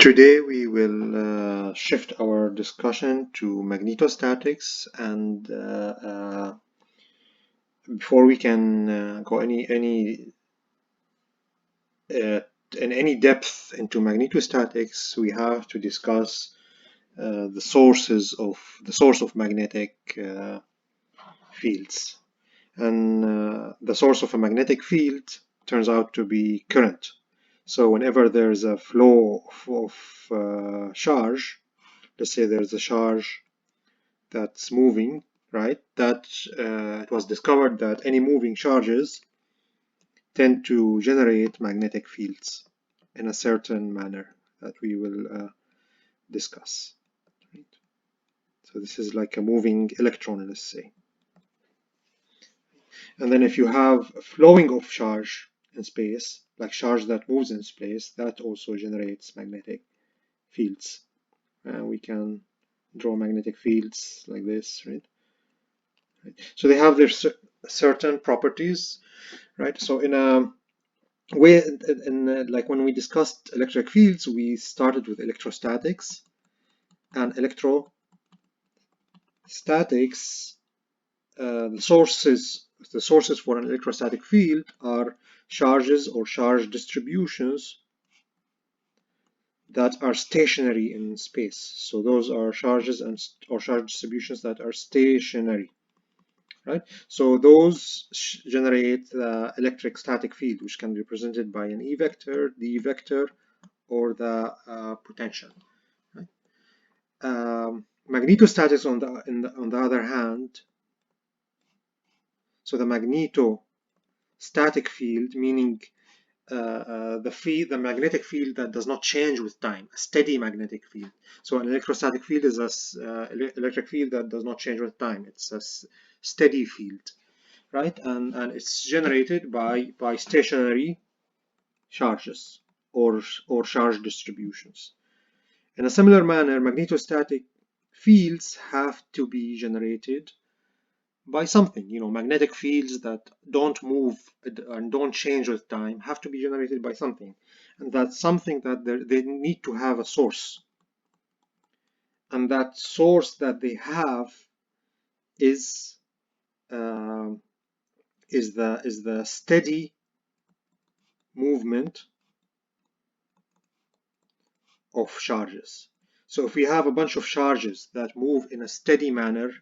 Today we will shift our discussion to magnetostatics, and before we can go in any depth into magnetostatics, we have to discuss the source of magnetic fields. And the source of a magnetic field turns out to be current. So whenever there's a flow of charge, let's say there's a charge that's moving, right? That it was discovered that any moving charges tend to generate magnetic fields in a certain manner that we will discuss. Right? So this is like a moving electron, let's say. And then if you have a flowing of charge in space, like charge that moves in space, that also generates magnetic fields. We can draw magnetic fields like this, right? So they have their certain properties, right? So in a way, like when we discussed electric fields, we started with electrostatics, and electrostatics, the sources for an electrostatic field are charges or charge distributions that are stationary in space. So those are charges or charge distributions that are stationary. Right? So those generate the electric static field, which can be represented by an E vector, D vector, or the potential. Right? Magnetostatics, on the other hand, so the magnetostatic field, meaning the magnetic field that does not change with time, a steady magnetic field. So an electrostatic field is a electric field that does not change with time. It's a steady field. Right, and it's generated by stationary charges or charge distributions. In a similar manner, magnetostatic fields have to be generated by something. Magnetic fields that don't move and don't change with time have to be generated by something, and that's something that they need to have a source, and that source that they have is the steady movement of charges. So if we have a bunch of charges that move in a steady manner,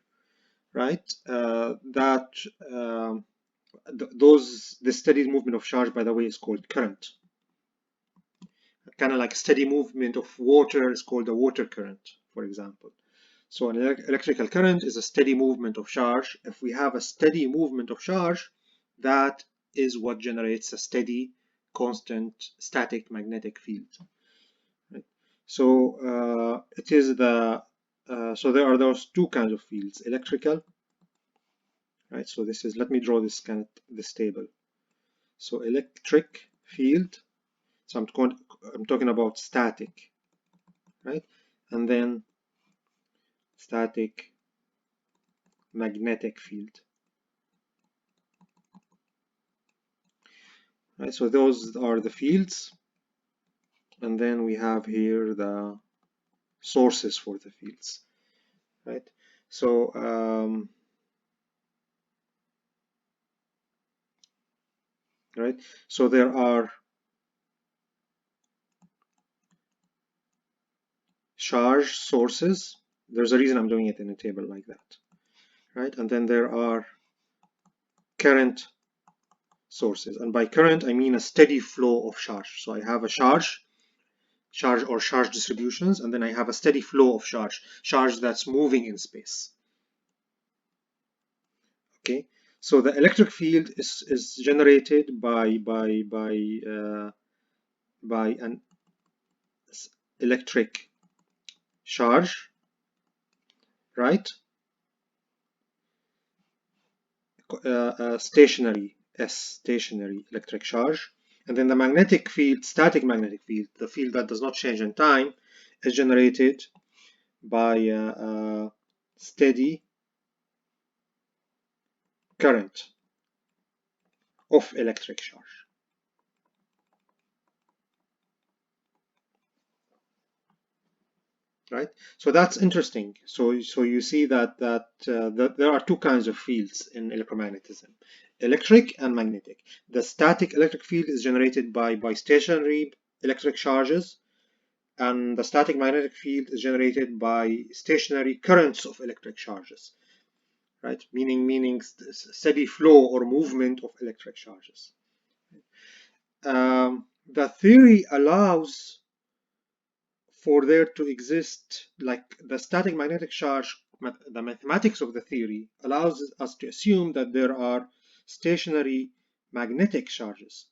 right, the steady movement of charge, by the way, is called current. Kind of like steady movement of water is called a water current, for example. So an electrical current is a steady movement of charge. If we have a steady movement of charge, that is what generates a steady, constant, static magnetic field. Right? So it is so there are those two kinds of fields: electrical, right? So this is, let me draw this table. So electric field. So I'm talking about static, right? And then static magnetic field. Right, so those are the fields, and then we have here the sources for the fields, right? So right, so there are charge sources. There's a reason I'm doing it in a table like that, right? And then there are current sources, and by current I mean a steady flow of charge. So I have a charge or charge distributions, and then I have a steady flow of charge that's moving in space. Okay, so the electric field is generated by an electric charge, right? Stationary electric charge. And then the magnetic field, static magnetic field, the field that does not change in time, is generated by a steady current of electric charge. right? So that's interesting. So you see that that there are two kinds of fields in electromagnetism: electric and magnetic. The static electric field is generated by stationary electric charges, and the static magnetic field is generated by stationary currents of electric charges, right? Meaning steady flow or movement of electric charges. The theory allows for there to exist, like the static magnetic charge, the mathematics of the theory allows us to assume that there are stationary magnetic charges,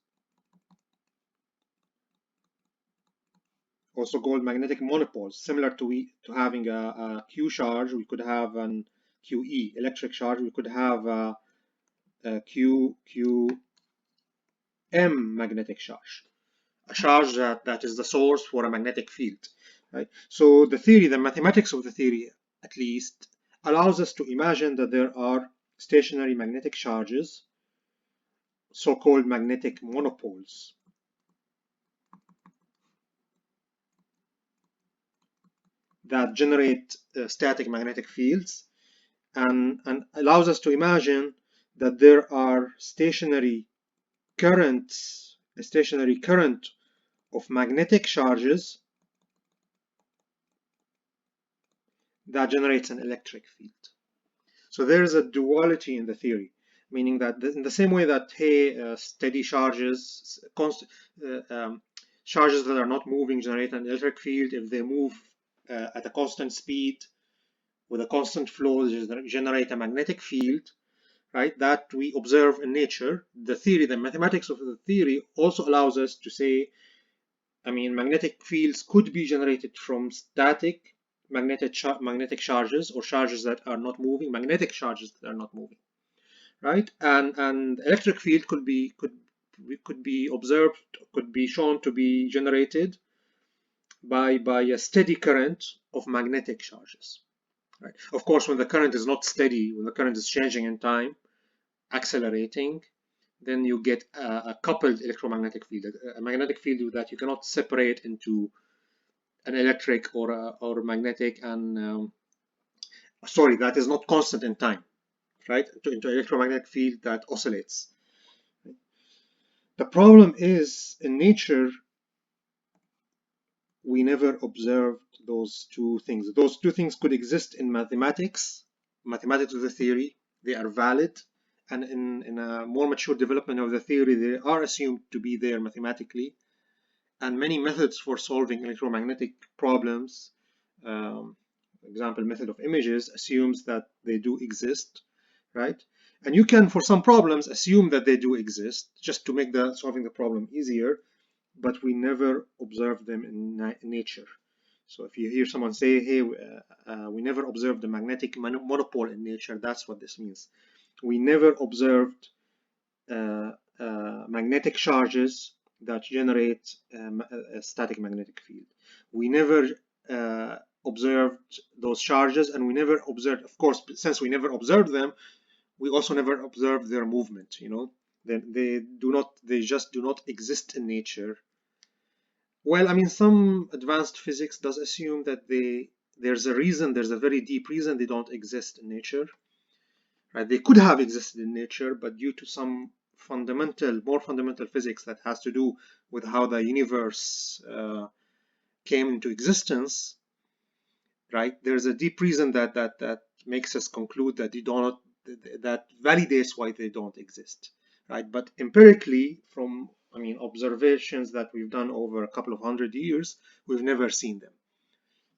also called magnetic monopoles. Similar to having a Q charge, we could have an QE electric charge. We could have a QM magnetic charge, a charge that is the source for a magnetic field, right? So the theory, the mathematics of the theory at least, allows us to imagine that there are stationary magnetic charges, so-called magnetic monopoles, that generate static magnetic fields, and allows us to imagine that there are stationary currents, a stationary current of magnetic charges that generates an electric field. So there is a duality in the theory, meaning that in the same way that, hey, steady charges, charges that are not moving generate an electric field. If they move at a constant speed with a constant flow, they generate a magnetic field, right? That we observe in nature. The theory, the mathematics of the theory also allows us to say, I mean, magnetic fields could be generated from static magnetic charges, or charges that are not moving, magnetic charges that are not moving, right? And electric field could be observed, could be shown to be generated by a steady current of magnetic charges, right? Of course, when the current is not steady, when the current is changing in time, accelerating, then you get a coupled electromagnetic field, a magnetic field that you cannot separate into an electric or magnetic, and sorry, that is not constant in time, right? Into electromagnetic field that oscillates. The problem is, in nature, we never observed those two things. Those two things could exist in mathematics of the theory. They are valid, and in a more mature development of the theory, they are assumed to be there mathematically. And many methods for solving electromagnetic problems, example, method of images, assumes that they do exist, right? And you can, for some problems, assume that they do exist just to make the solving the problem easier, but we never observe them in nature. So if you hear someone say, hey, we never observed the magnetic monopole in nature, that's what this means. We never observed magnetic charges that generate a static magnetic field. We never observed those charges, and we never observed, of course, since we never observed them, we also never observed their movement. You know, they just do not exist in nature. Well, I mean, some advanced physics does assume that there's a reason, there's a very deep reason they don't exist in nature. Right? They could have existed in nature, but due to some more fundamental physics that has to do with how the universe came into existence, right? There's a deep reason that makes us conclude that that validates why they don't exist, right? But empirically, from observations that we've done over a couple of 100 years, we've never seen them,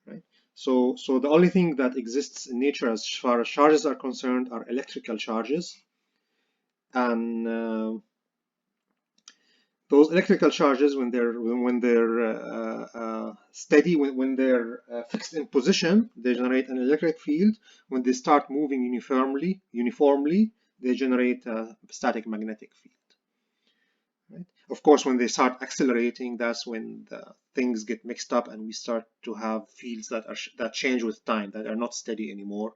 right? So the only thing that exists in nature as far as charges are concerned are electrical charges, and those electrical charges, when they're steady, when they're fixed in position, they generate an electric field. When they start moving uniformly, they generate a static magnetic field. Right? Of course, when they start accelerating, that's when the things get mixed up, and we start to have fields that change with time, that are not steady anymore,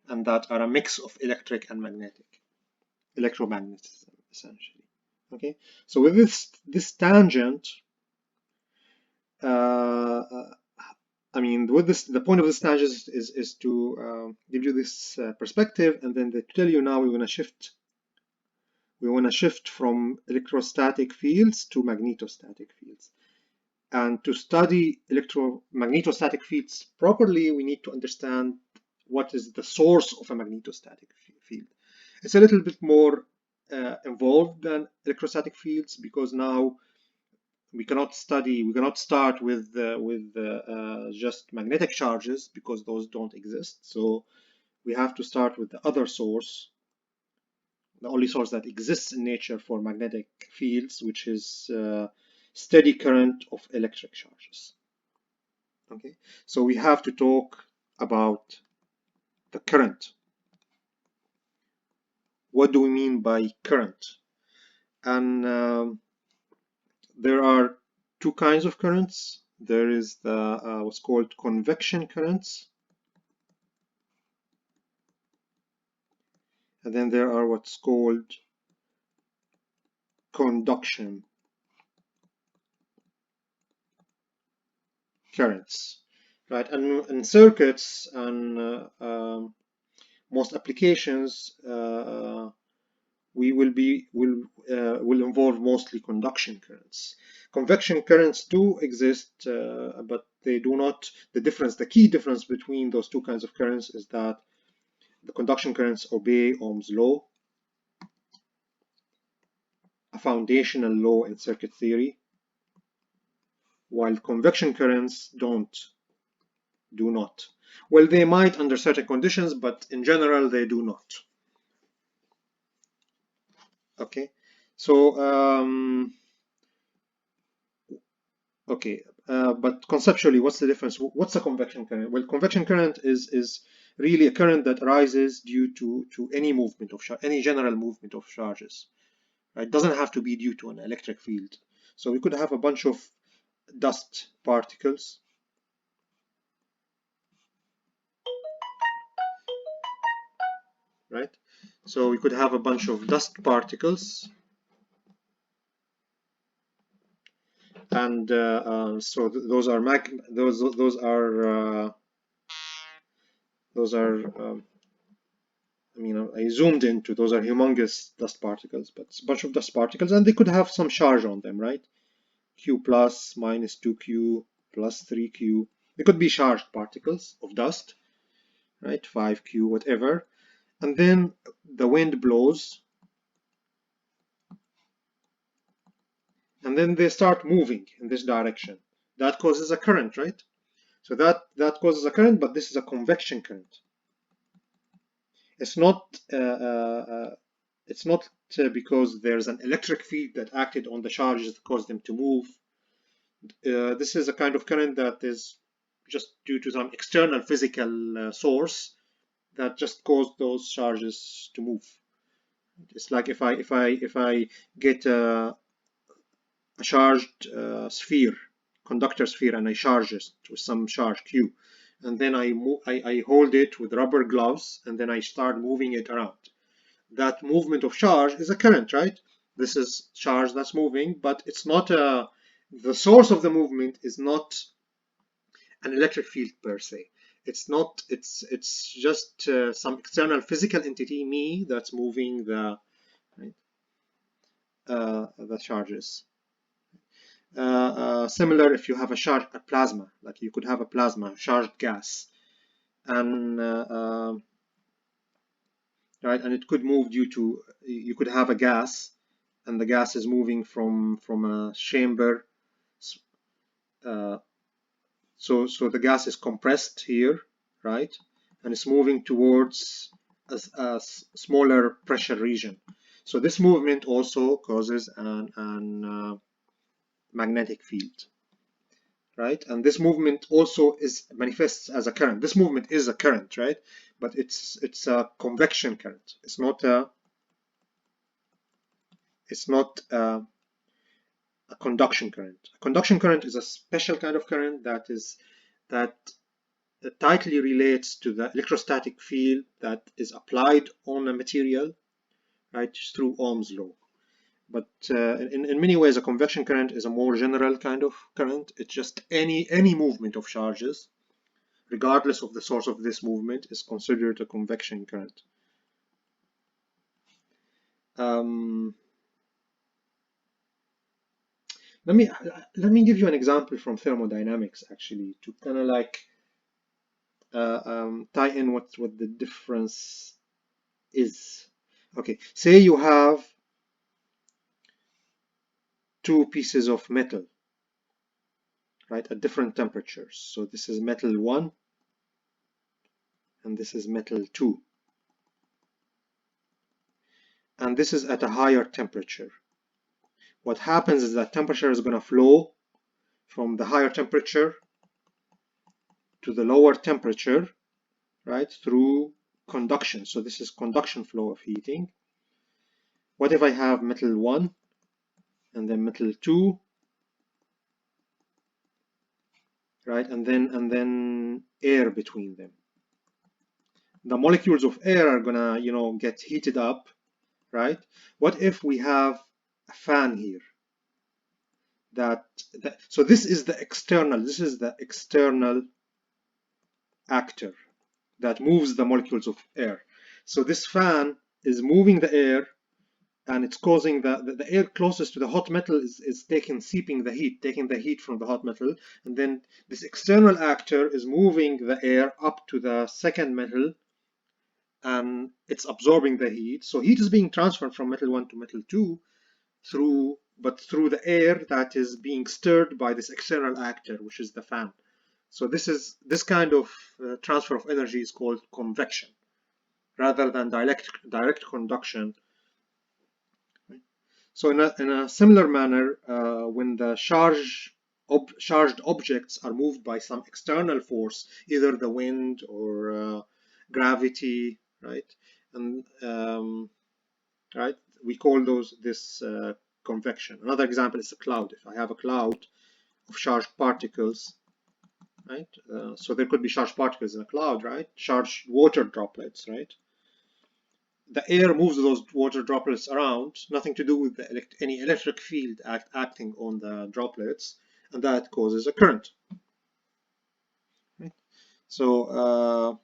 and that are a mix of electric and electromagnetism, essentially. Okay, so with this tangent, uh, I mean, with this, the point of this tangent is to give you this perspective, and then to tell you now we want to shift. We want to shift from electrostatic fields to magnetostatic fields. And to study electromagnetostatic fields properly, we need to understand what is the source of a magnetostatic field. It's a little bit more involved than electrostatic fields, because now we cannot start with just magnetic charges, because those don't exist. So we have to start with the other source, the only source that exists in nature for magnetic fields, which is steady current of electric charges. Okay, so we have to talk about the current. What do we mean by current? And there are two kinds of currents. There is the what's called convection currents, and then there are what's called conduction currents, right? And in circuits and most applications, we will involve mostly conduction currents. Convection currents do exist, but they do not. The key difference between those two kinds of currents is that the conduction currents obey Ohm's law, a foundational law in circuit theory, while convection currents do not. Well, they might under certain conditions, but in general they do not. Okay, so okay, but conceptually, what's the difference? What's a convection current? Well, convection current is really a current that arises due to any movement of any general movement of charges. Right? It doesn't have to be due to an electric field. So we could have a bunch of dust particles. Right? So we could have a bunch of dust particles, and so those are I mean, I zoomed into, those are humongous dust particles, but it's a bunch of dust particles, and they could have some charge on them, right? Q plus, minus 2Q, plus 3Q. They could be charged particles of dust, right? 5Q, whatever. And then the wind blows, and then they start moving in this direction. That causes a current, right? So that causes a current, but this is a convection current. It's not because there's an electric field that acted on the charges that caused them to move. This is a kind of current that is just due to some external physical source that just caused those charges to move. It's like if I get a charged sphere, conductor sphere, and I charge it with some charge Q, and then I hold it with rubber gloves, and then I start moving it around. That movement of charge is a current, right? This is charge that's moving, but it's not the source of the movement is not an electric field per se. It's not. It's just some external physical entity, me, that's moving the charges. Similar if you have a plasma, like you could have a plasma, charged gas, and right, and it could move due to, you could have a gas, and the gas is moving from a chamber. So the gas is compressed here, right, and it's moving towards a smaller pressure region. So this movement also causes an magnetic field, right? And this movement also manifests as a current. This movement is a current, right? But it's a convection current. It's not a conduction current. A conduction current is a special kind of current that tightly relates to the electrostatic field that is applied on a material, right, through Ohm's law. But in many ways, a convection current is a more general kind of current. It's just any movement of charges, regardless of the source of this movement, is considered a convection current. Let me give you an example from thermodynamics, actually, to kind of like tie in what the difference is. Okay, say you have two pieces of metal, right, at different temperatures. So this is metal 1 and this is metal 2. And this is at a higher temperature. What happens is that temperature is going to flow from the higher temperature to the lower temperature, right, through conduction. So this is conduction flow of heating. What if I have metal 1 and then metal 2, right, and then air between them? The molecules of air are gonna, get heated up, right? What if we have a fan here? So this is the external actor that moves the molecules of air. So this fan is moving the air, and it's causing the air closest to the hot metal is taking the heat from the hot metal, and then this external actor is moving the air up to the second metal, and it's absorbing the heat. So heat is being transferred from metal 1 to metal 2 through the air that is being stirred by this external actor, which is the fan. So this kind of transfer of energy is called convection, rather than direct conduction. So in a similar manner, when the charged objects are moved by some external force, either the wind or gravity, right, and right, we call this convection. Another example is a cloud. If I have a cloud of charged particles, right, so there could be charged particles in a cloud, right, charged water droplets, right. The air moves those water droplets around, nothing to do with any electric field acting on the droplets, and that causes a current. Right? So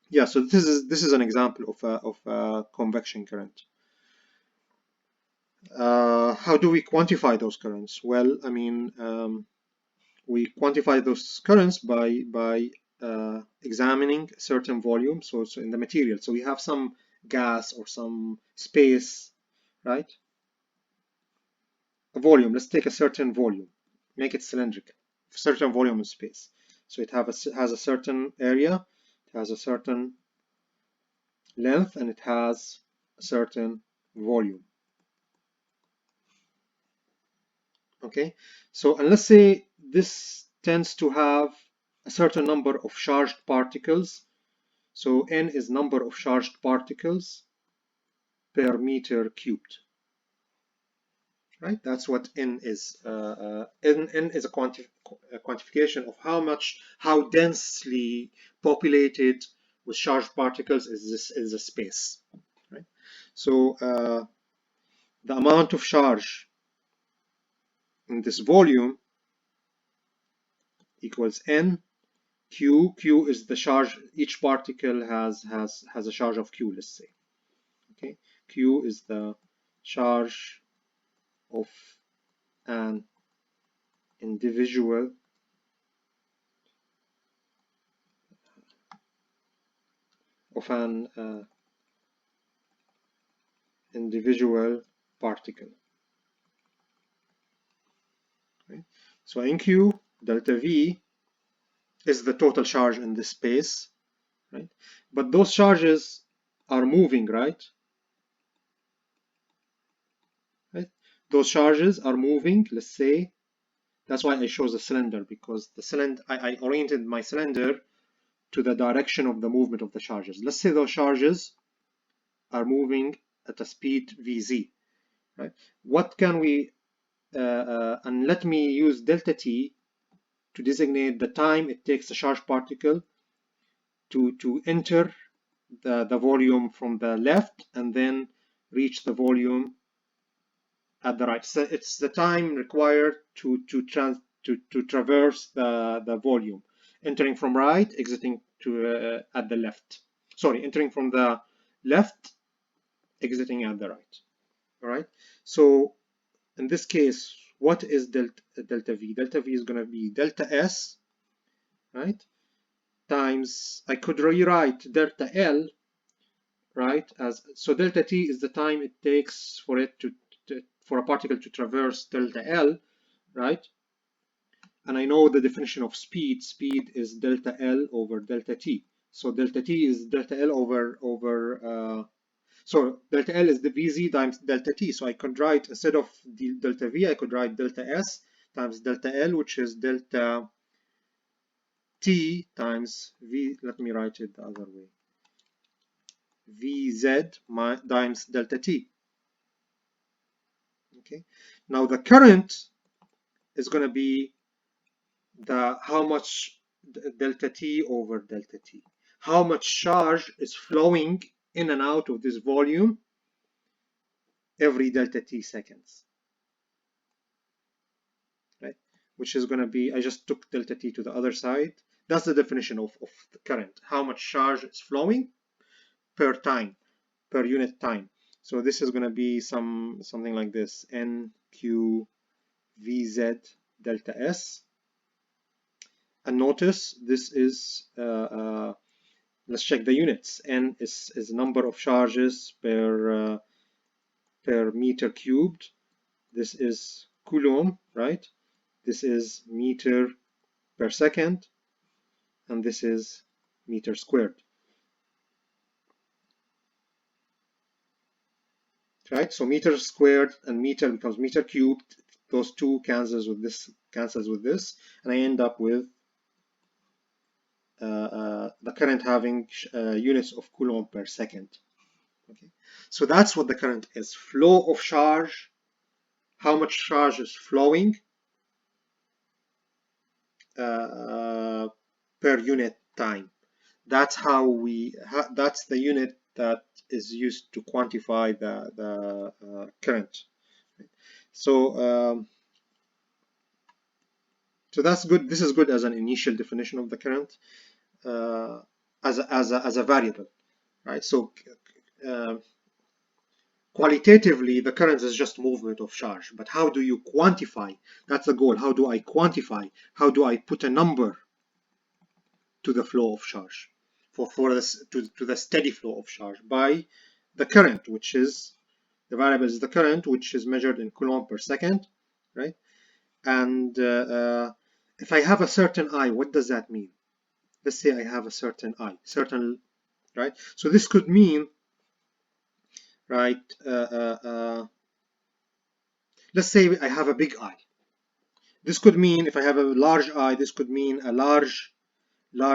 yeah, so this is an example of a convection current. How do we quantify those currents? Well, I mean, we quantify those currents by examining a certain volume. So in the material, so we have some gas or some space, right? A volume. Let's take a certain volume, make it cylindrical, certain volume of space. So it has a certain area, it has a certain length, and it has a certain volume. Okay, so and let's say this tends to have a certain number of charged particles. So n is number of charged particles per meter cubed. Right, that's what n is. N is a quantification of how densely populated with charged particles is a space. Right, so the amount of charge in this volume equals n. Q is the charge. Each particle has a charge of Q. Let's say, okay, Q is the charge of an individual individual particle. Okay. So in Q, delta V is the total charge in this space, right? But those charges are moving, right? Right? Those charges are moving. Let's say that's why I chose the cylinder, because the cylinder I oriented my cylinder to the direction of the movement of the charges. Let's say those charges are moving at a speed vz, right? What can we and let me use delta t to designate the time it takes a charged particle to enter the volume from the left and then reach the volume at the right. So it's the time required to traverse the volume. entering from right, exiting to at the left. Sorry, entering from the left, exiting at the right. All right. So in this case, what is delta V? Delta V is going to be delta S, right? Times, I could rewrite delta L, right? As so delta T is the time it takes for it for a particle to traverse delta L, right? And I know the definition of speed. Speed is delta L over delta T. So delta T is delta L so delta L is the Vz times delta T. So I could write, instead of the delta V, I could write delta S times delta L, which is delta T times V. Let me write it the other way. Vz times delta T. Okay. Now the current is going to be how much delta T over delta T. How much charge is flowing in and out of this volume every delta T seconds, right? Which is going to be, I just took delta T to the other side. That's the definition of the current. How much charge is flowing per time, per unit time. So this is going to be something like this: NQ VZ delta S. And notice this is let's check the units. N is number of charges per meter cubed. This is coulomb, right? This is meter per second, and this is meter squared, right? So meter squared and meter becomes meter cubed. Those two cancels with this, and I end up with the current having units of coulomb per second. Okay, so that's what the current is: flow of charge, how much charge is flowing per unit time. That's how that's the unit that is used to quantify the current. So so that's good. This is good as an initial definition of the current as a variable, right? So qualitatively, the current is just movement of charge. But how do you quantify? That's the goal. How do I quantify? How do I put a number to the flow of charge, for this to the steady flow of charge? By the current, which is the variable is the current, which is measured in coulomb per second, right? And if I have a certain I, what does that mean? Let's say I have a certain I, right? So this could mean, right? Let's say I have a big I. This could mean, if I have a large I, this could mean a large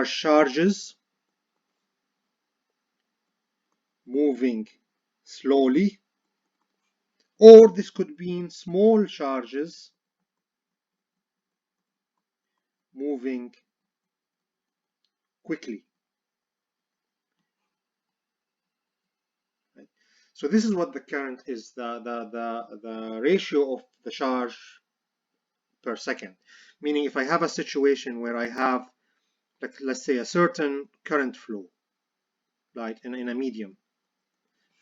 charges moving slowly, or this could mean small charges moving quickly. Right? So this is what the current is, the ratio of the charge per second. Meaning, if I have a situation where I have, like, let's say, a certain current flow, like in a medium,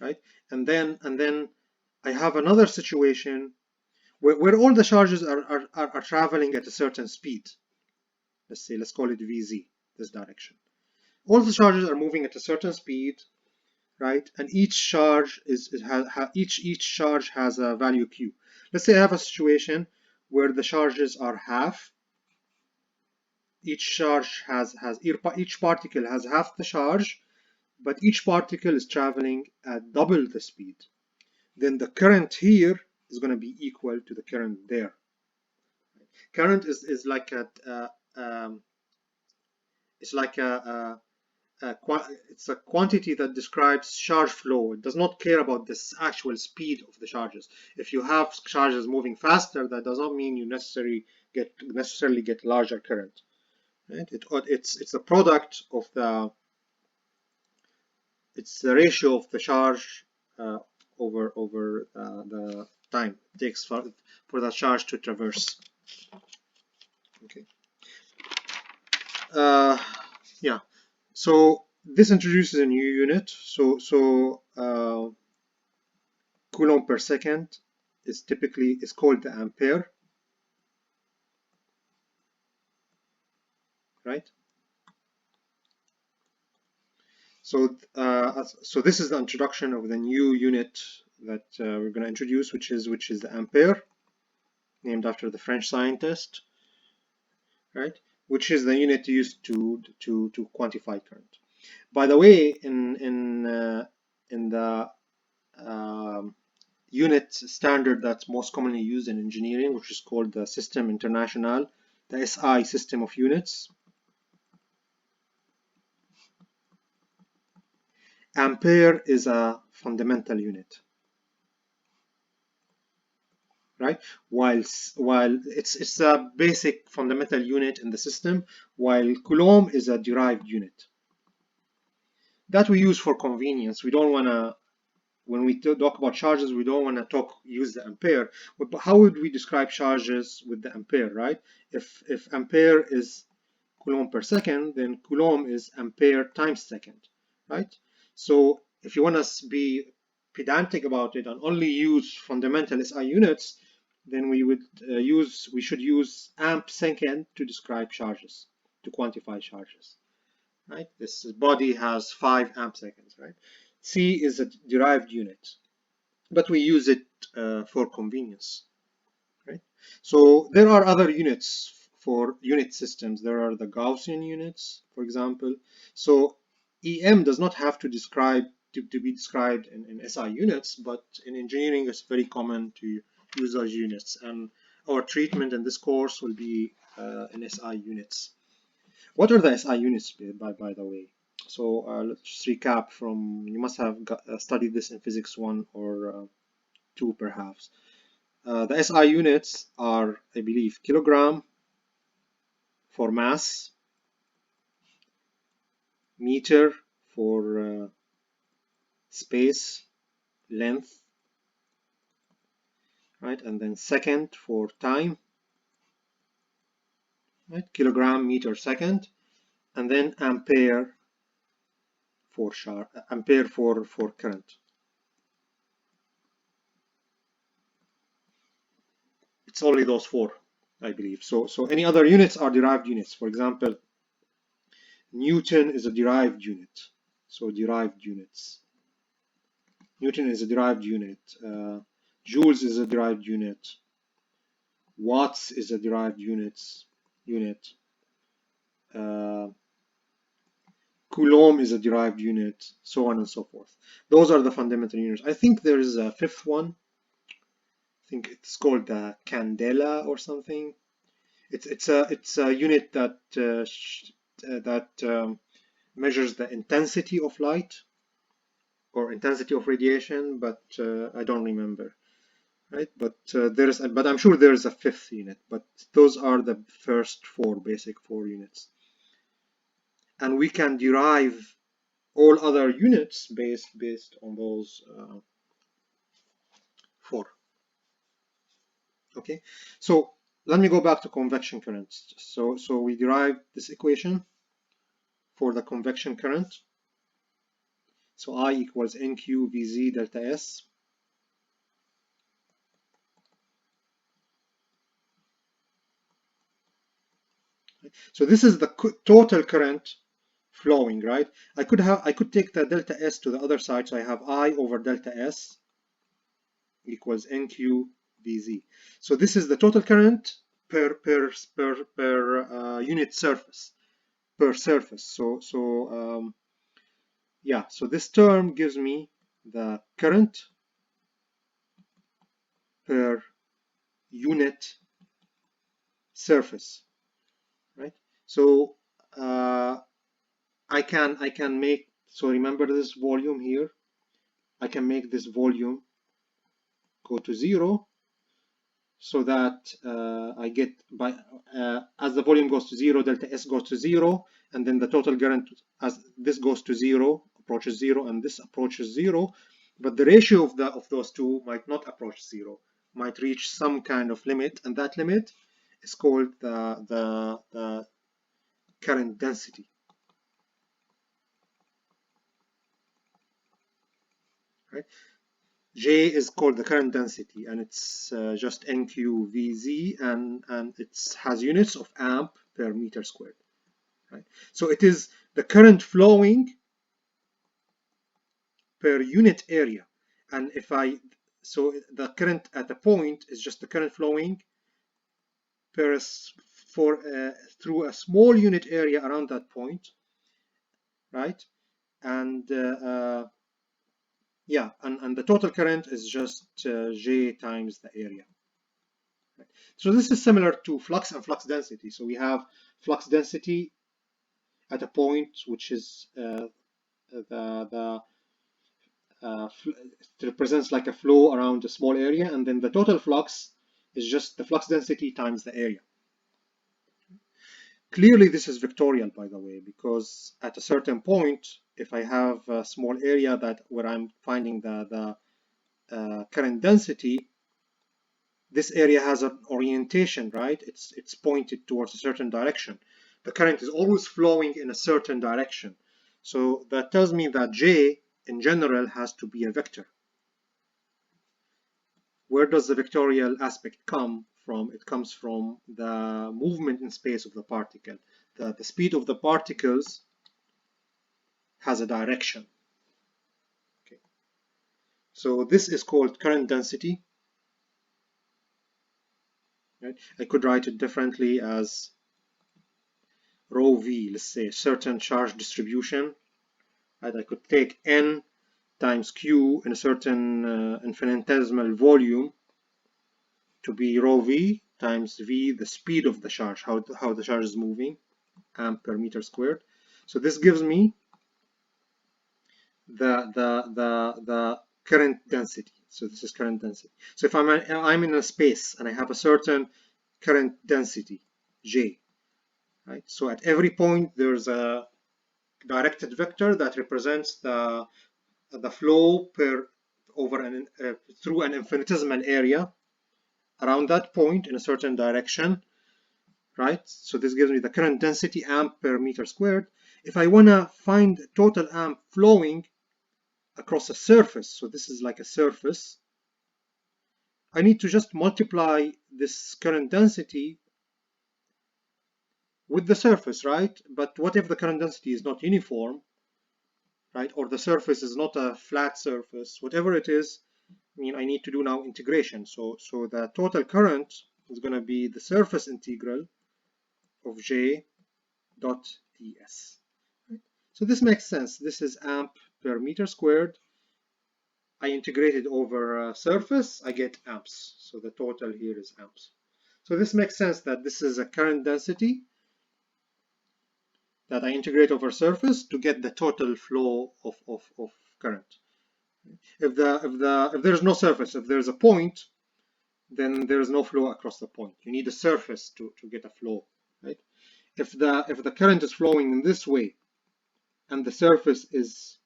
right? And then I have another situation where all the charges are traveling at a certain speed. Let's call it Vz, this direction. All the charges are moving at a certain speed, right? And each charge each charge has a value q. Let's say I have a situation where the charges are half. Each particle has half the charge, but each particle is traveling at double the speed. Then the current here is going to be equal to the current there. Current is like it's a quantity that describes charge flow. It does not care about this actual speed of the charges. If you have charges moving faster, that does not mean you necessarily get larger current. Right? It's the product of it's the ratio of the charge over the time it takes for the charge to traverse. Okay. Yeah. So this introduces a new unit. Coulomb per second is called the ampere, right? So this is the introduction of the new unit that we're going to introduce, which is the ampere, named after the French scientist, right? Which is the unit used to quantify current. By the way, in the unit standard that's most commonly used in engineering, which is called the System International, the SI system of units, ampere is a fundamental unit, right? While it's a basic fundamental unit in the system, while Coulomb is a derived unit that we use for convenience. We don't want to, when we talk about charges, we don't want to use the ampere. But how would we describe charges with the ampere, right? If ampere is Coulomb per second, then Coulomb is ampere times second, right? So if you want to be pedantic about it and only use fundamental SI units, then we should use amp second to describe charges, to quantify charges, right? This body has 5 amp seconds, right? C is a derived unit, but we use it for convenience, right? So there are other units for unit systems. There are the Gaussian units, for example. So EM does not have to be described in SI units, but in engineering it's very common to use those units. And our treatment in this course will be in SI units. What are the SI units, by the way? So let's just recap from, you must have studied this in physics 1 or 2 perhaps. The SI units are, I believe, kilogram for mass, meter for space, length, right? And then second for time, right? Kilogram, meter, second, and then ampere for current. It's only those 4, I believe. So any other units are derived units. For example, Newton is a derived unit. So derived units. Newton is a derived unit. Joules is a derived unit. Watts is a derived unit. Coulomb is a derived unit, so on and so forth. Those are the fundamental units. I think there is a 5th one. I think it's called the candela or something. It's a unit that measures the intensity of light or intensity of radiation, but I don't remember. Right, but but I'm sure there is a 5th unit. But those are the first basic 4 units, and we can derive all other units based on those 4. Okay, so let me go back to convection currents. So we derive this equation for the convection current. So I equals NQ VZ delta S. So this is the total current flowing, right? I could take the delta S to the other side, so I have I over delta S equals NQ VZ. So this is the total current per unit surface, per surface. Yeah, so this term gives me the current per unit surface, right? So I can make, so remember this volume here, I can make this volume go to 0, so that I get as the volume goes to 0, delta S goes to 0, and then the total current, as this goes to 0, approaches 0, and this approaches 0, but the ratio of those two might not approach 0, might reach some kind of limit, and that limit is called the current density. Right? J is called the current density, and it's just NQVZ, and it has units of amp per meter squared. Right? So it is the current flowing per unit area, and so the current at a point is just the current flowing per through a small unit area around that point, right? And yeah, and the total current is just J times the area. Right? So this is similar to flux and flux density. So we have flux density at a point, which is it represents like a flow around a small area, and then the total flux is just the flux density times the area. Clearly this is vectorial, by the way, because at a certain point, if I have a small area where I'm finding the current density, this area has an orientation, right? It's pointed towards a certain direction. The current is always flowing in a certain direction. So that tells me that J in general has to be a vector. Where does the vectorial aspect come from? It comes from the movement in space of the particle. The speed of the particles has a direction. Okay. So this is called current density. Right? I could write it differently as rho v, let's say, certain charge distribution. Right? I could take n times q in a certain infinitesimal volume to be rho v times v, the speed of the charge, how the charge is moving, amp per meter squared. So this gives me the current density. So this is current density. So if I'm in a space and I have a certain current density, J, right? So at every point there's a directed vector that represents the flow through an infinitesimal area around that point in a certain direction, right? So this gives me the current density amp per meter squared. If I want to find total amp flowing across a surface, so this is like a surface, I need to just multiply this current density with the surface, right? But what if the current density is not uniform, right? Or the surface is not a flat surface, whatever it is, I mean, I need to do now integration. So the total current is going to be the surface integral of J dot ds. Right? So this makes sense. This is amp per meter squared. I integrate it over a surface, I get amps. So the total here is amps. So this makes sense that this is a current density that I integrate over surface to get the total flow of current. If there's no surface, if there's a point, then there's no flow across the point. You need a surface to get a flow, right? If the current is flowing in this way and the surface is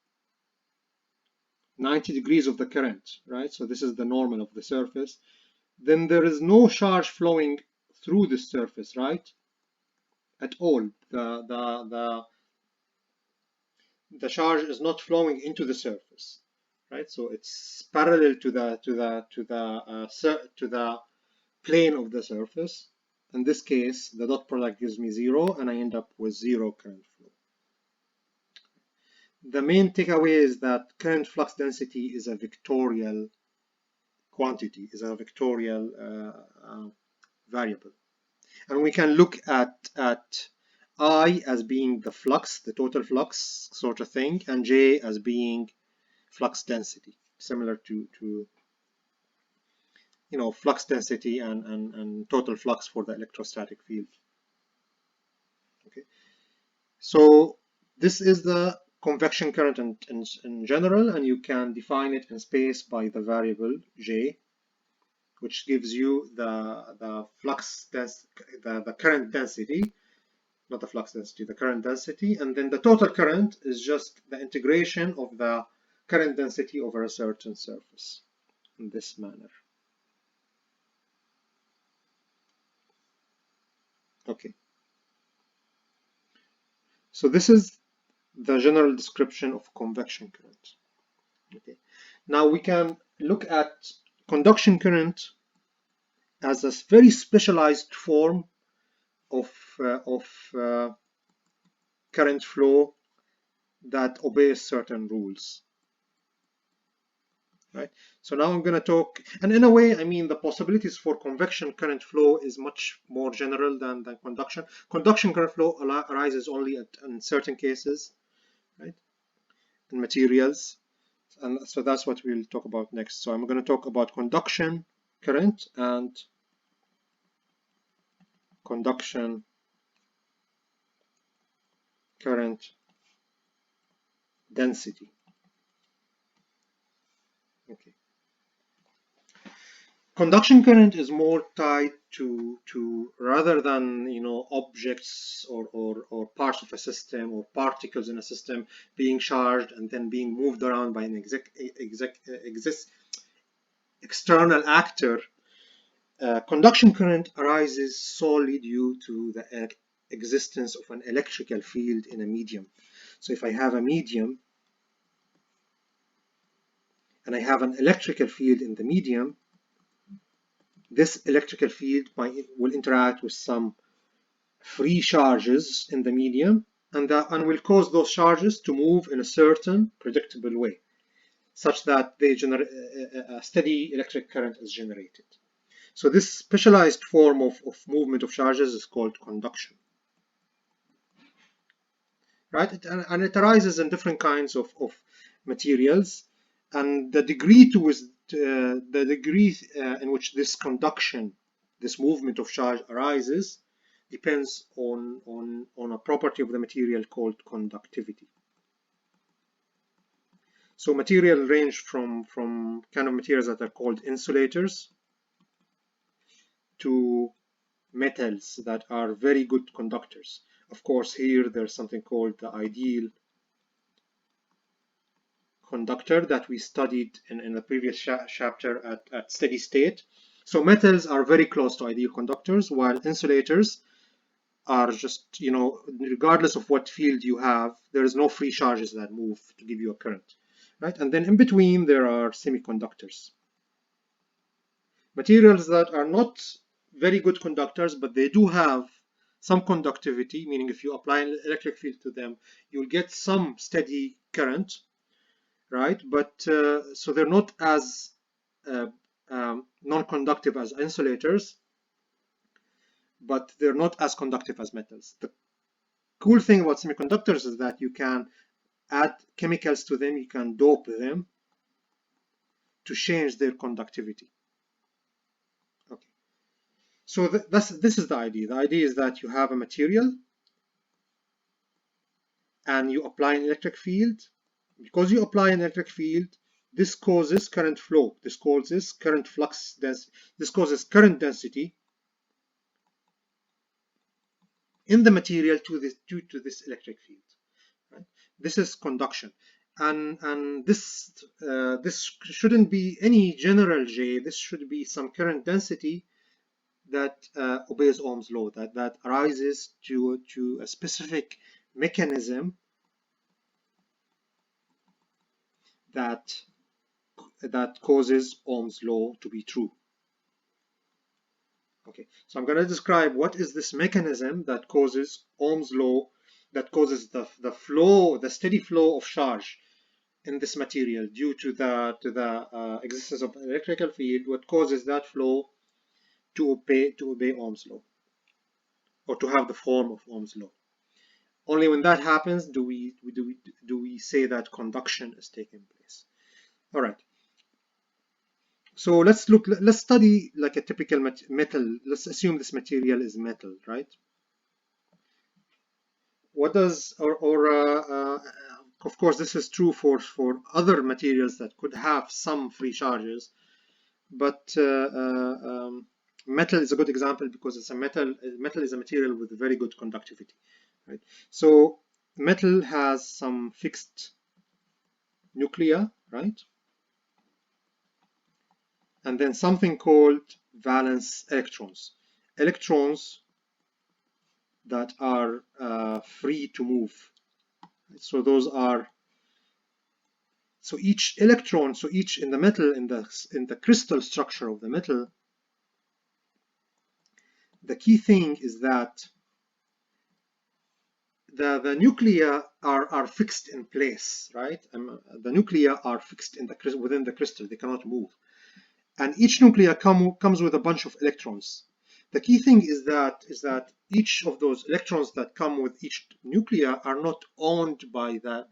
90 degrees of the current, right? So this is the normal of the surface. Then there is no charge flowing through this surface, right? At all. The charge is not flowing into the surface, right? So it's parallel to the plane of the surface. In this case, the dot product gives me 0, and I end up with 0 current flow. The main takeaway is that current flux density is a vectorial quantity, is a vectorial variable. And we can look at I as being the flux, the total flux sort of thing, and J as being flux density, similar to flux density and total flux for the electrostatic field. Okay, so this is the convection current in general, and you can define it in space by the variable J, which gives you the flux the current density, not the flux density, the current density, and then the total current is just the integration of the current density over a certain surface in this manner. Okay. So this is the general description of convection current. Okay. Now we can look at conduction current as a very specialized form of current flow that obeys certain rules. Right. So now I'm going to talk, and in a way, I mean, the possibilities for convection current flow is much more general than conduction. Conduction current flow arises only in certain cases, right, in materials. And so that's what we'll talk about next. So I'm going to talk about conduction current and conduction current density. Okay. Conduction current is more tied to rather than objects or parts of a system or particles in a system being charged and then being moved around by an external actor. Conduction current arises solely due to the existence of an electrical field in a medium. So if I have a medium and I have an electrical field in the medium, this electrical field will interact with some free charges in the medium and will cause those charges to move in a certain predictable way, such that a steady electric current is generated. So this specialized form of movement of charges is called conduction. Right? And it arises in different kinds of materials, and the degree in which this conduction, this movement of charge arises, depends on a property of the material called conductivity. So material range from kind of materials that are called insulators to metals that are very good conductors. Of course, here there's something called the ideal conductor that we studied in the previous chapter at steady state. So metals are very close to ideal conductors, while insulators are just, regardless of what field you have, there is no free charges that move to give you a current, right? And then in between, there are semiconductors. Materials that are not very good conductors, but they do have some conductivity, meaning if you apply an electric field to them, you'll get some steady current, right? But so they're not as non-conductive as insulators, but they're not as conductive as metals. The cool thing about semiconductors is that you can add chemicals to them, you can dope them to change their conductivity. Okay. So this is the idea. The idea is that you have a material and you apply an electric field. Because you apply an electric field, this causes current flow. This causes current flux density. This causes current density in the material due to this electric field. Right? This is conduction, and this shouldn't be any general J. This should be some current density that obeys Ohm's law. That arises to a specific mechanism that causes Ohm's law to be true. Okay, so I'm going to describe what is this mechanism that causes Ohm's law, that causes the steady flow of charge in this material due to the existence of an electrical field. What causes that flow to obey Ohm's law, or to have the form of Ohm's law. Only when that happens do we say that conduction is taking place. All right. So let's study like a typical metal. Let's assume this material is metal, right? What does, of course, this is true for other materials that could have some free charges, but metal is a good example because it's a metal. Metal is a material with very good conductivity, right? So metal has some fixed nuclei, right? And then something called valence electrons. Electrons that are free to move. So those are, so each electron, so each in the metal, in the crystal structure of the metal, the key thing is that the nuclei are fixed in place, right? The nuclei are fixed in within the crystal, they cannot move. And each nucleus comes with a bunch of electrons. The key thing is that each of those electrons that come with each nucleus are not owned by that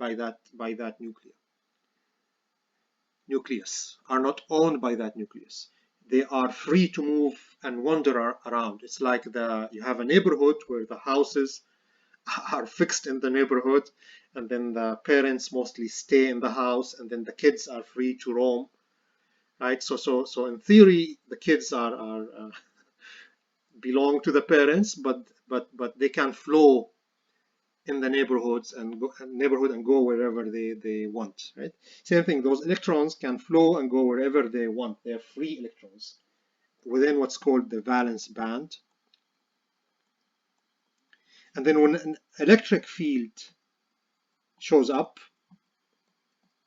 nucleus, are not owned by that nucleus. They are free to move and wander around. It's like you have a neighborhood where the houses are fixed in the neighborhood, and then the parents mostly stay in the house, and then the kids are free to roam. Right, so in theory, the kids are belong to the parents, but they can flow in the neighborhoods and go wherever they want. Right, same thing. Those electrons can flow and go wherever they want. They're free electrons within what's called the valence band. And then when an electric field shows up,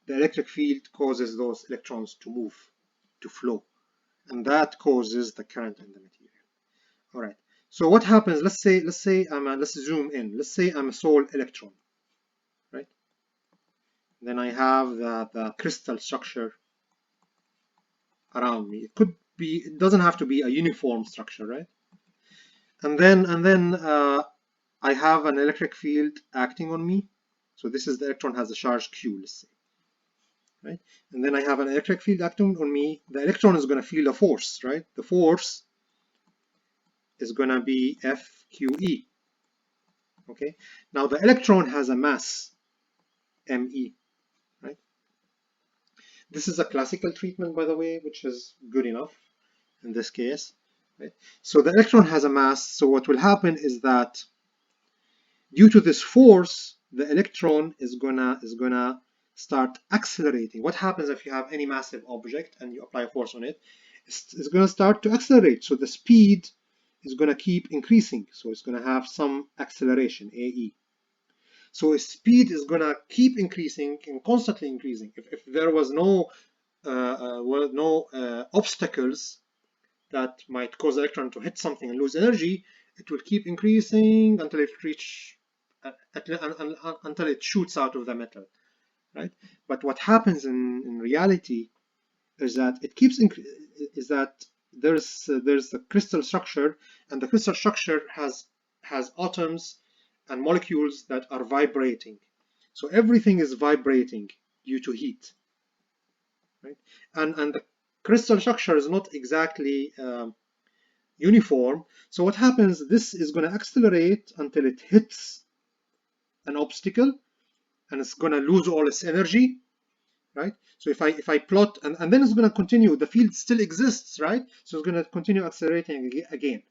the electric field causes those electrons to move, to flow, and that causes the current in the material. All right. So what happens? Let's say let's zoom in. Let's say I'm a sole electron, right? Then I have the crystal structure around me. It doesn't have to be a uniform structure, right? And then I have an electric field acting on me. So this is the electron has a charge Q, let's say, right? And then I have an electric field acting on me. The electron is going to feel a force, right? The force is going to be FQE. Okay. Now the electron has a mass, ME, right? This is a classical treatment, by the way, which is good enough in this case, right? So the electron has a mass. So what will happen is that due to this force, the electron is gonna start accelerating. What happens if you have any massive object and you apply a force on it? It's gonna start to accelerate. So the speed is gonna keep increasing. So it's gonna have some acceleration, AE. So speed is gonna keep increasing and constantly increasing. If there was no obstacles that might cause the electron to hit something and lose energy, it will keep increasing until until it shoots out of the metal, right? But what happens in reality is that there's a crystal structure, and the crystal structure has atoms and molecules that are vibrating. So everything is vibrating due to heat, right? And the crystal structure is not exactly uniform. So what happens? This is going to accelerate until it hits an obstacle, and it's going to lose all its energy, right? So if I plot, and then it's going to continue. The field still exists, right? So it's going to continue accelerating again,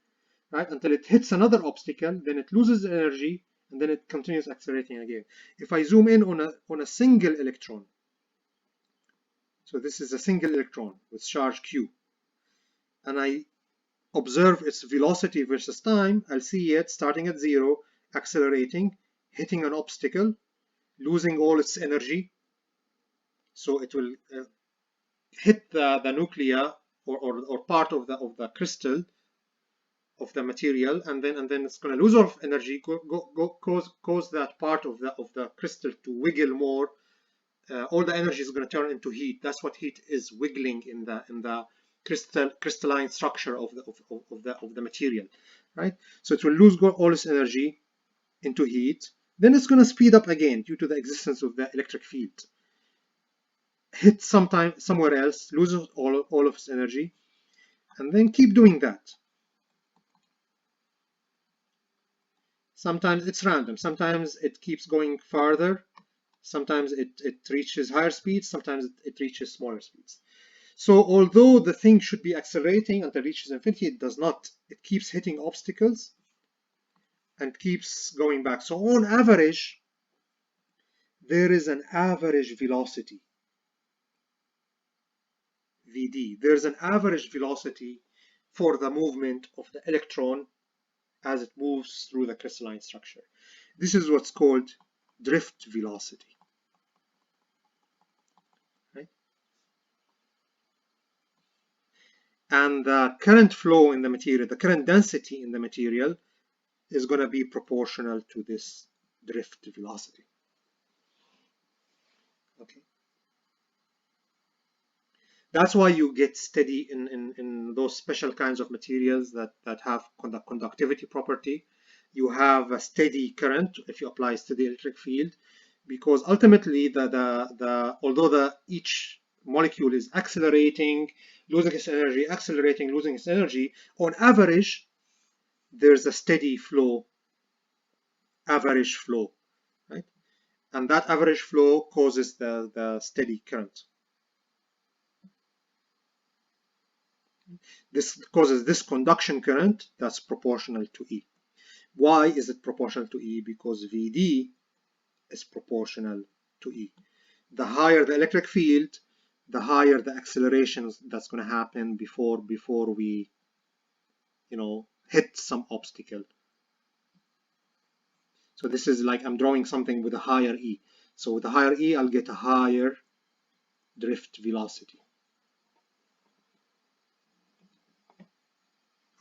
right? Until it hits another obstacle, then it loses energy, and then it continues accelerating again. If I zoom in on a single electron, so this is a single electron with charge Q, and I observe its velocity versus time, I'll see it starting at 0, accelerating, hitting an obstacle, losing all its energy. So it will hit the nucleus or part of the crystal of the material, and then it's going to lose all of energy, cause that part of the crystal to wiggle more. All the energy is going to turn into heat. That's what heat is, wiggling in the crystalline structure of the material, right? So it will lose all its energy into heat. Then it's going to speed up again due to the existence of the electric field. Hit somewhere else, loses all of its energy, and then keep doing that. Sometimes it's random. Sometimes it keeps going farther. Sometimes it reaches higher speeds. Sometimes it reaches smaller speeds. So although the thing should be accelerating until it reaches infinity, it does not. It keeps hitting obstacles and keeps going back. So on average, there is an average velocity, Vd. There's an average velocity for the movement of the electron as it moves through the crystalline structure. This is what's called drift velocity. Right? And the current flow in the material, the current density in the material is going to be proportional to this drift velocity. Okay. That's why you get steady in those special kinds of materials that have conductivity property. You have a steady current if you apply steady electric field, because ultimately although each molecule is accelerating, losing its energy, accelerating, losing its energy, on average, there's a steady flow, average flow, right? And that average flow causes the steady current. This causes this conduction current that's proportional to E. Why is it proportional to E? Because Vd is proportional to E. The higher the electric field, the higher the acceleration that's going to happen before we, hit some obstacle. So this is like I'm drawing something with a higher E. So with a higher E, I'll get a higher drift velocity.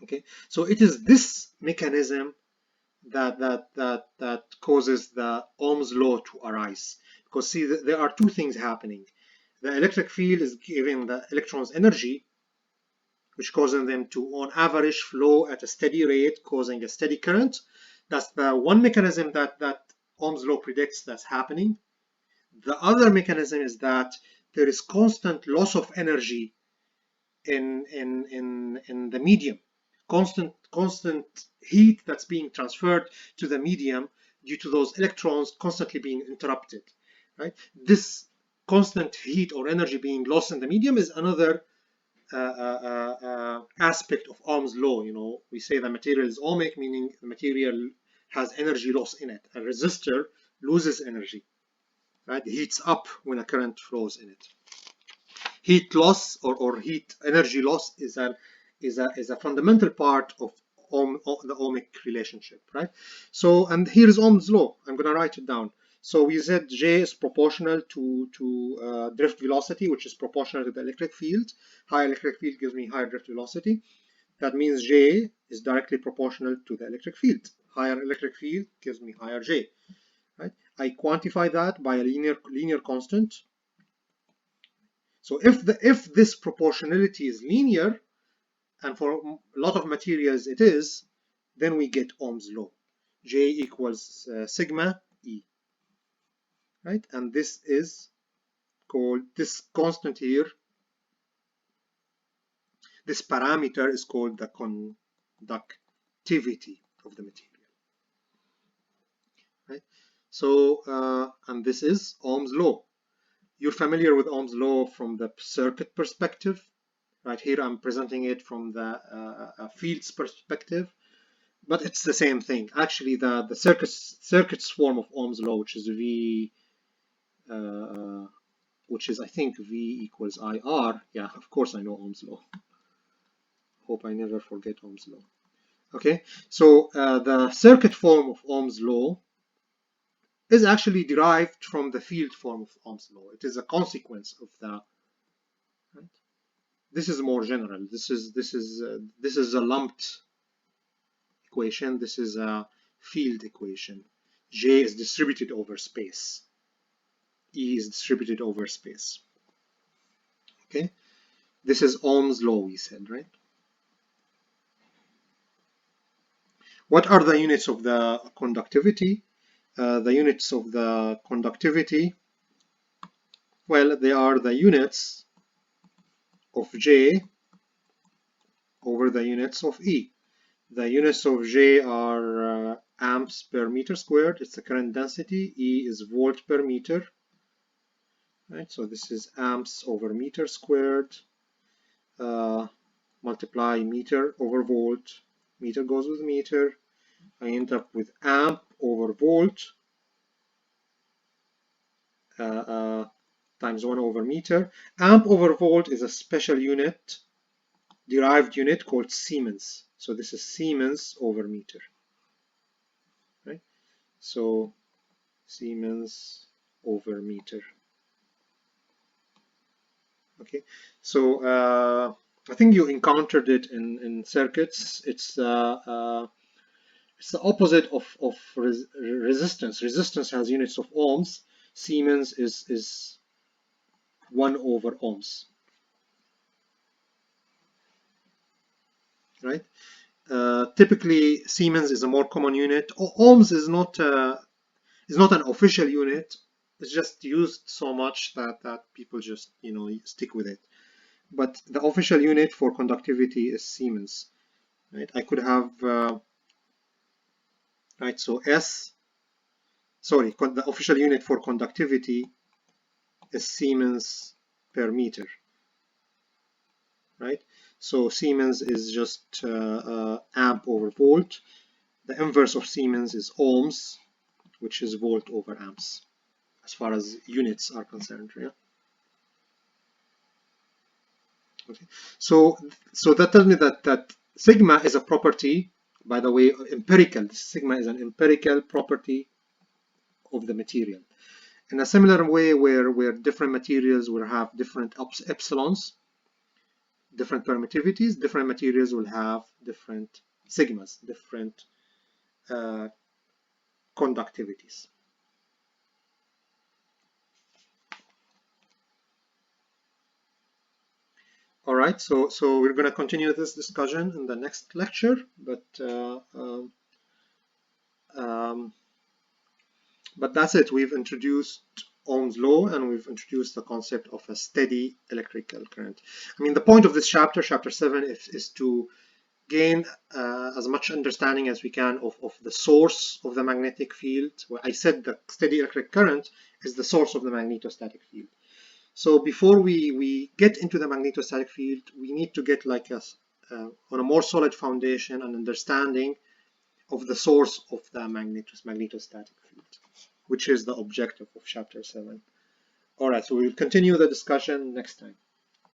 Okay, so it is this mechanism that causes the Ohm's law to arise. Because see, there are two things happening. The electric field is giving the electrons energy, which causes them to, on average, flow at a steady rate, causing a steady current. That's the one mechanism that Ohm's law predicts that's happening. The other mechanism is that there is constant loss of energy in the medium. Constant heat that's being transferred to the medium due to those electrons constantly being interrupted, right? This constant heat or energy being lost in the medium is another aspect of Ohm's law. We say the material is ohmic, meaning the material has energy loss in it. A resistor loses energy, right? It heats up when a current flows in it. Heat loss or heat energy loss is a fundamental part of the ohmic relationship, right? So, and here is Ohm's law. I'm going to write it down. So we said J is proportional to drift velocity, which is proportional to the electric field. Higher electric field gives me higher drift velocity. That means J is directly proportional to the electric field. Higher electric field gives me higher J. Right? I quantify that by a linear constant. So if this proportionality is linear, and for a lot of materials it is, then we get Ohm's law. J equals sigma E, right? And this is called, this constant here, this parameter is called the conductivity of the material, right? So, and this is Ohm's law. You're familiar with Ohm's law from the circuit perspective. Right here, I'm presenting it from the field's perspective, but it's the same thing. Actually, the circuits form of Ohm's law, which is I think V equals IR. Yeah, of course I know Ohm's law. Hope I never forget Ohm's law. Okay, so the circuit form of Ohm's law is actually derived from the field form of Ohm's law. It is a consequence of the. Right? This is more general. This is a lumped equation. This is a field equation. J is distributed over space. E is distributed over space. Okay, this is Ohm's law, we said, right? What are the units of the conductivity? The units of the conductivity, well, they are the units of J over the units of E. The units of J are amps per meter squared. It's the current density. E is volt per meter. Right, so this is amps over meter squared. Multiply meter over volt. Meter goes with meter. I end up with amp over volt times 1 over meter. Amp over volt is a special unit, derived unit called Siemens. So this is Siemens over meter, right? So Siemens over meter. Okay, so I think you encountered it in circuits. It's the opposite of resistance. Resistance has units of ohms. Siemens is 1 over ohms, right? Typically, Siemens is a more common unit. Ohms is not an official unit. It's just used so much that people just stick with it. But the official unit for conductivity is Siemens, right? I could have right. So the official unit for conductivity is Siemens per meter, right? So Siemens is just amp over volt. The inverse of Siemens is ohms, which is volt over amps, as far as units are concerned. Yeah. Okay. So that tells me that sigma is a property. By the way, empirical. Sigma is an empirical property of the material. In a similar way, where different materials will have different epsilons, different permittivities, different materials will have different sigmas, different uh, conductivities. All right, so we're going to continue this discussion in the next lecture, but that's it. We've introduced Ohm's law and we've introduced the concept of a steady electrical current. I mean, the point of this chapter 7, is to gain as much understanding as we can of the source of the magnetic field. Well, I said that steady electric current is the source of the magnetostatic field. So before we get into the magnetostatic field, we need to get like on a more solid foundation and understanding of the source of the magnetostatic field, which is the objective of chapter 7. All right, so we'll continue the discussion next time.